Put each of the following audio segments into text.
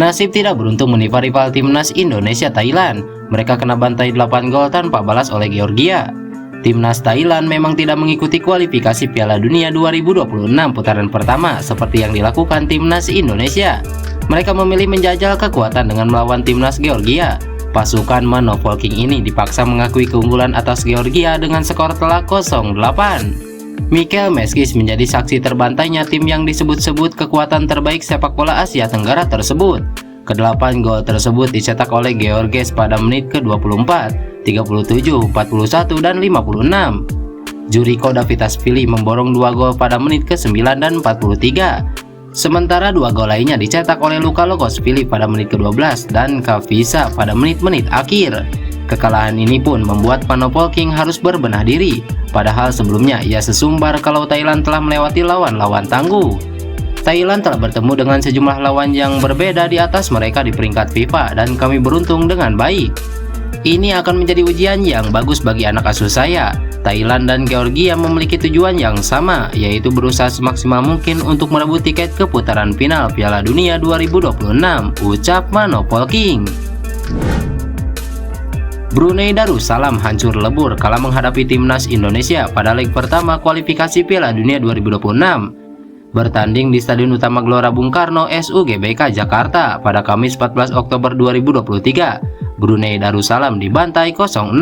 Nasib tidak beruntung menimpa rival timnas Indonesia Thailand. Mereka kena bantai 8 gol tanpa balas oleh Georgia. Timnas Thailand memang tidak mengikuti kualifikasi Piala Dunia 2026 putaran pertama seperti yang dilakukan timnas Indonesia. Mereka memilih menjajal kekuatan dengan melawan timnas Georgia. Pasukan Manofolking ini dipaksa mengakui keunggulan atas Georgia dengan skor telak 0-8. Michael Meskis menjadi saksi terbantainya tim yang disebut-sebut kekuatan terbaik sepak bola Asia Tenggara tersebut. Kedelapan gol tersebut dicetak oleh Georges pada menit ke-24, 37, 41, dan 56. Juriko Davitasvili memborong 2 gol pada menit ke-9 dan 43. Sementara 2 gol lainnya dicetak oleh Luka Logosvili pada menit ke-12 dan Kavisa pada menit-menit akhir. Kekalahan ini pun membuat Manofolking harus berbenah diri, padahal sebelumnya ia sesumbar kalau Thailand telah melewati lawan-lawan tangguh. Thailand telah bertemu dengan sejumlah lawan yang berbeda di atas mereka di peringkat FIFA dan kami beruntung dengan baik. Ini akan menjadi ujian yang bagus bagi anak asuh saya. Thailand dan Georgia memiliki tujuan yang sama, yaitu berusaha semaksimal mungkin untuk merebut tiket ke putaran final Piala Dunia 2026, ucap Manofolking. Brunei Darussalam hancur lebur kala menghadapi timnas Indonesia pada leg pertama kualifikasi Piala Dunia 2026. Bertanding di Stadion Utama Gelora Bung Karno SUGBK Jakarta pada Kamis 14 Oktober 2023, Brunei Darussalam dibantai 0-6.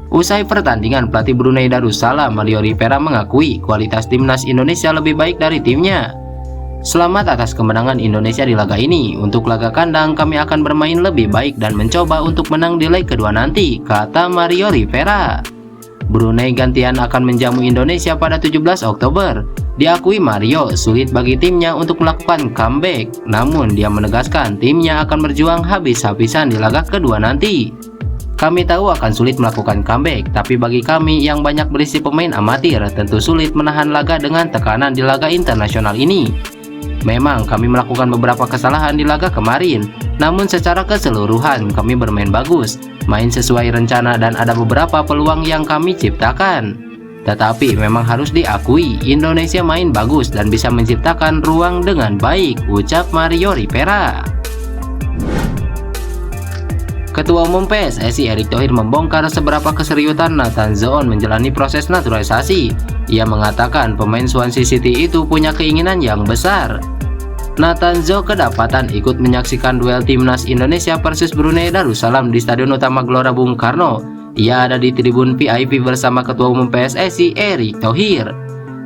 Usai pertandingan, pelatih Brunei Darussalam Mario Rivera mengakui kualitas timnas Indonesia lebih baik dari timnya. Selamat atas kemenangan Indonesia di laga ini. Untuk laga kandang kami akan bermain lebih baik dan mencoba untuk menang di leg kedua nanti, kata Mario Rivera. Brunei gantian akan menjamu Indonesia pada 17 Oktober. Diakui Mario, sulit bagi timnya untuk melakukan comeback, namun dia menegaskan timnya akan berjuang habis-habisan di laga kedua nanti. Kami tahu akan sulit melakukan comeback, tapi bagi kami yang banyak berisi pemain amatir, tentu sulit menahan laga dengan tekanan di laga internasional ini. Memang kami melakukan beberapa kesalahan di laga kemarin, namun secara keseluruhan kami bermain bagus, main sesuai rencana dan ada beberapa peluang yang kami ciptakan. Tetapi memang harus diakui, Indonesia main bagus dan bisa menciptakan ruang dengan baik, ucap Mario Rivera. Ketua Umum PSSI Erick Thohir membongkar seberapa keseriusan Nathan Zoon menjalani proses naturalisasi. Ia mengatakan pemain Swansea City itu punya keinginan yang besar. Nathan Zoon kedapatan ikut menyaksikan duel timnas Indonesia versus Brunei Darussalam di Stadion Utama Gelora Bung Karno. Ia ada di tribun VIP bersama Ketua Umum PSSI Erick Thohir.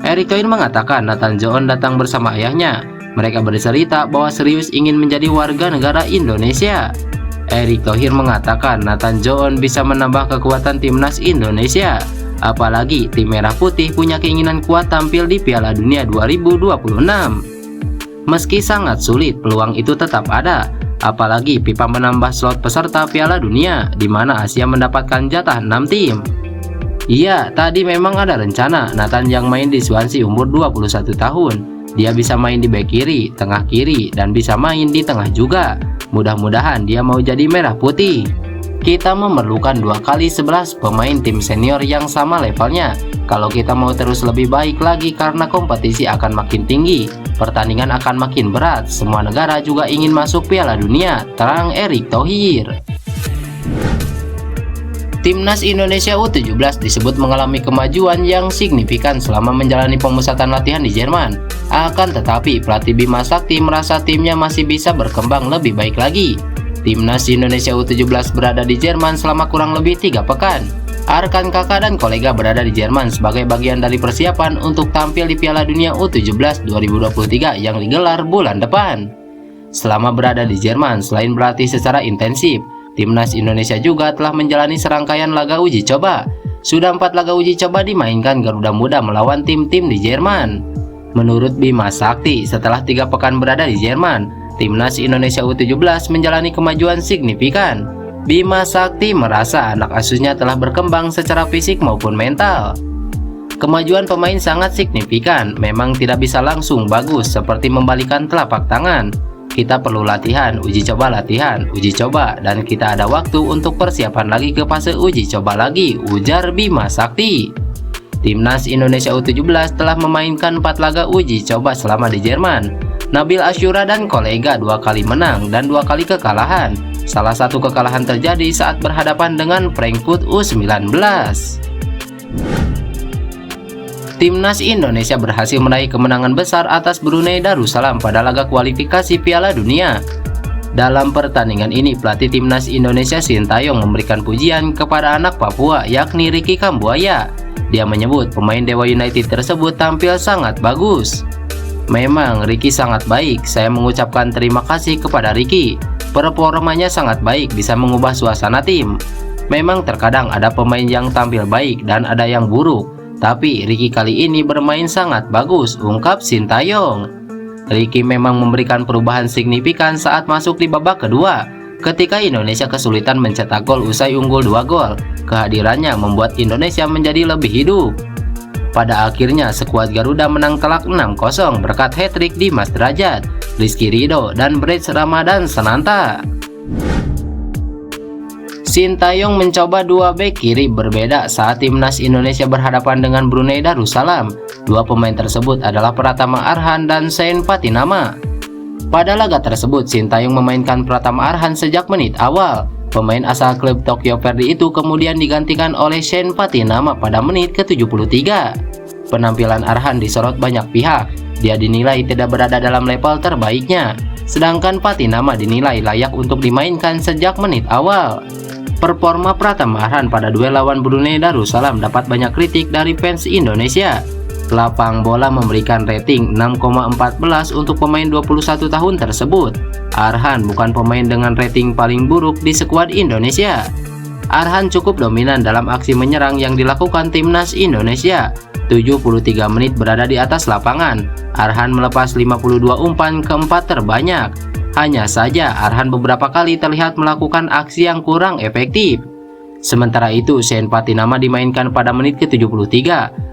Erick Thohir mengatakan Nathan Zoon datang bersama ayahnya. Mereka bercerita bahwa serius ingin menjadi warga negara Indonesia. Erick Thohir mengatakan Nathan Zoon bisa menambah kekuatan timnas Indonesia. Apalagi tim merah putih punya keinginan kuat tampil di Piala Dunia 2026. Meski sangat sulit, peluang itu tetap ada. Apalagi FIFA menambah slot peserta Piala Dunia, di mana Asia mendapatkan jatah 6 tim. Iya, tadi memang ada rencana Nathan yang main di Swansea umur 21 tahun. Dia bisa main di bek kiri, tengah kiri, dan bisa main di tengah juga. Mudah-mudahan dia mau jadi merah putih. Kita memerlukan 2x11 pemain tim senior yang sama levelnya. Kalau kita mau terus lebih baik lagi karena kompetisi akan makin tinggi, pertandingan akan makin berat. Semua negara juga ingin masuk Piala Dunia, terang Erick Thohir. Timnas Indonesia U17 disebut mengalami kemajuan yang signifikan selama menjalani pemusatan latihan di Jerman. Akan tetapi pelatih Bima Sakti merasa timnya masih bisa berkembang lebih baik lagi. Timnas Indonesia U17 berada di Jerman selama kurang lebih 3 pekan. Rekan kakak dan kolega berada di Jerman sebagai bagian dari persiapan untuk tampil di Piala Dunia U17 2023 yang digelar bulan depan. Selama berada di Jerman, selain berlatih secara intensif, Timnas Indonesia juga telah menjalani serangkaian laga uji coba. Sudah 4 laga uji coba dimainkan Garuda Muda melawan tim-tim di Jerman. Menurut Bima Sakti, setelah 3 pekan berada di Jerman, Timnas Indonesia U17 menjalani kemajuan signifikan. Bima Sakti merasa anak asuhnya telah berkembang secara fisik maupun mental. Kemajuan pemain sangat signifikan, memang tidak bisa langsung bagus seperti membalikan telapak tangan. Kita perlu latihan, uji coba latihan, uji coba, dan kita ada waktu untuk persiapan lagi ke fase uji coba lagi, ujar Bima Sakti. Timnas Indonesia U17 telah memainkan 4 laga uji coba selama di Jerman. Nabil Asyura dan kolega 2 kali menang dan 2 kali kekalahan. Salah satu kekalahan terjadi saat berhadapan dengan Frankfurt U19. Timnas Indonesia berhasil meraih kemenangan besar atas Brunei Darussalam pada laga kualifikasi Piala Dunia. Dalam pertandingan ini, pelatih Timnas Indonesia Sintayong memberikan pujian kepada anak Papua yakni Ricky Kambuaya. Dia menyebut pemain Dewa United tersebut tampil sangat bagus. Memang Ricky sangat baik, saya mengucapkan terima kasih kepada Ricky. Performanya sangat baik, bisa mengubah suasana tim. Memang terkadang ada pemain yang tampil baik dan ada yang buruk, tapi Ricky kali ini bermain sangat bagus, ungkap Sintayong. Ricky memang memberikan perubahan signifikan saat masuk di babak kedua. Ketika Indonesia kesulitan mencetak gol usai unggul 2 gol, kehadirannya membuat Indonesia menjadi lebih hidup. Pada akhirnya skuad Garuda menang telak 6-0 berkat hat-trick Dimas Derajat, Rizky Ridho, dan Brits Ramadan Sananta. Sintayong mencoba 2 bek kiri berbeda saat Timnas Indonesia berhadapan dengan Brunei Darussalam. 2 pemain tersebut adalah Pratama Arhan dan Sean Patinama. Pada laga tersebut, Sintayong memainkan Pratama Arhan sejak menit awal. Pemain asal klub Tokyo Verdy itu kemudian digantikan oleh Sean Patinama pada menit ke-73. Penampilan Arhan disorot banyak pihak. Dia dinilai tidak berada dalam level terbaiknya, sedangkan Patinama dinilai layak untuk dimainkan sejak menit awal. Performa Pratama Arhan pada duel lawan Brunei Darussalam dapat banyak kritik dari fans Indonesia. Lapang Bola memberikan rating 6,14 untuk pemain 21 tahun tersebut. Arhan bukan pemain dengan rating paling buruk di skuad Indonesia. Arhan cukup dominan dalam aksi menyerang yang dilakukan Timnas Indonesia. 73 menit berada di atas lapangan. Arhan melepas 52 umpan keempat terbanyak. Hanya saja Arhan beberapa kali terlihat melakukan aksi yang kurang efektif. Sementara itu, Sean Patinama dimainkan pada menit ke-73.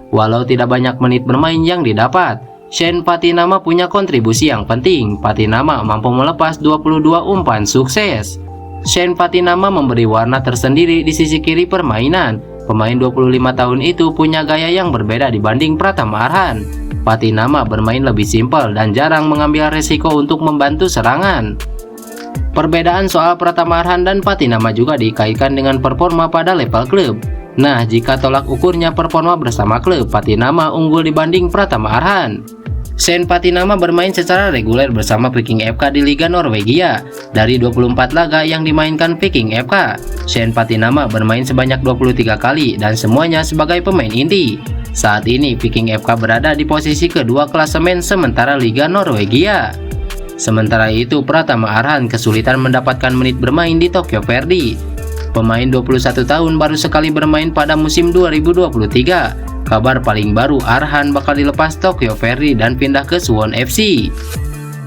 Walau tidak banyak menit bermain yang didapat, Sean Patinama punya kontribusi yang penting. Patinama mampu melepas 22 umpan sukses. Sean Patinama memberi warna tersendiri di sisi kiri permainan. Pemain 25 tahun itu punya gaya yang berbeda dibanding Pratama Arhan. Patinama bermain lebih simpel dan jarang mengambil resiko untuk membantu serangan. Perbedaan soal Pratama Arhan dan Patinama juga dikaitkan dengan performa pada level klub. Nah, jika tolak ukurnya performa bersama klub, Patinama unggul dibanding Pratama Arhan. Sean Patinama bermain secara reguler bersama Viking FK di Liga Norwegia. Dari 24 laga yang dimainkan Viking FK, Sean Patinama bermain sebanyak 23 kali dan semuanya sebagai pemain inti. Saat ini Viking FK berada di posisi kedua klasemen sementara Liga Norwegia. Sementara itu, Pratama Arhan kesulitan mendapatkan menit bermain di Tokyo Verdy. Pemain 21 tahun baru sekali bermain pada musim 2023. Kabar paling baru, Arhan bakal dilepas Tokyo Verdy dan pindah ke Suwon FC.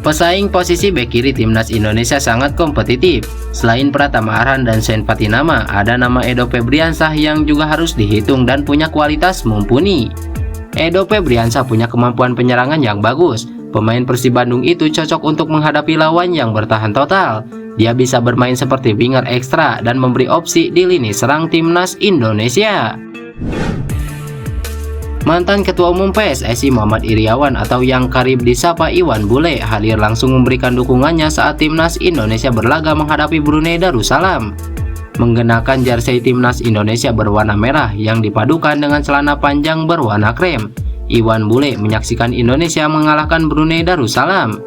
Pesaing posisi bek kiri Timnas Indonesia sangat kompetitif. Selain Pratama Arhan dan Sean Patinama, ada nama Edo Febriansah yang juga harus dihitung dan punya kualitas mumpuni. Edo Febriansah punya kemampuan penyerangan yang bagus. Pemain Persib Bandung itu cocok untuk menghadapi lawan yang bertahan total. Dia bisa bermain seperti winger ekstra dan memberi opsi di lini serang Timnas Indonesia. Mantan Ketua Umum PSSI Muhammad Iriawan atau yang karib disapa Iwan Bule hadir langsung memberikan dukungannya saat Timnas Indonesia berlaga menghadapi Brunei Darussalam. Menggunakan jersey Timnas Indonesia berwarna merah yang dipadukan dengan celana panjang berwarna krem, Iwan Bule menyaksikan Indonesia mengalahkan Brunei Darussalam.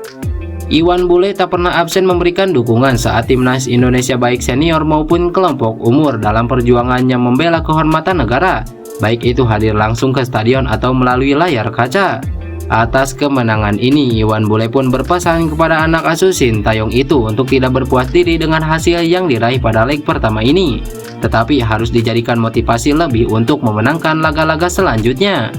Iwan Bule tak pernah absen memberikan dukungan saat Timnas Indonesia baik senior maupun kelompok umur dalam perjuangannya membela kehormatan negara, baik itu hadir langsung ke stadion atau melalui layar kaca. Atas kemenangan ini, Iwan Bule pun berpesan kepada anak asuh Sintayong itu untuk tidak berpuas diri dengan hasil yang diraih pada leg pertama ini, tetapi harus dijadikan motivasi lebih untuk memenangkan laga-laga selanjutnya.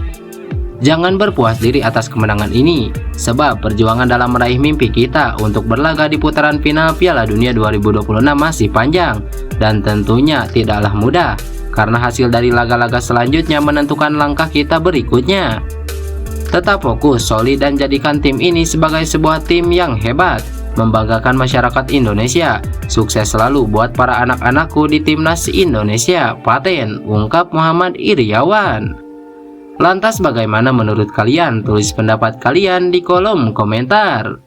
Jangan berpuas diri atas kemenangan ini, sebab perjuangan dalam meraih mimpi kita untuk berlaga di putaran final Piala Dunia 2026 masih panjang dan tentunya tidaklah mudah, karena hasil dari laga-laga selanjutnya menentukan langkah kita berikutnya. Tetap fokus, solid dan jadikan tim ini sebagai sebuah tim yang hebat, membanggakan masyarakat Indonesia. Sukses selalu buat para anak-anakku di Timnas Indonesia, paten, ungkap Muhammad Iriawan. Lantas bagaimana menurut kalian? Tulis pendapat kalian di kolom komentar.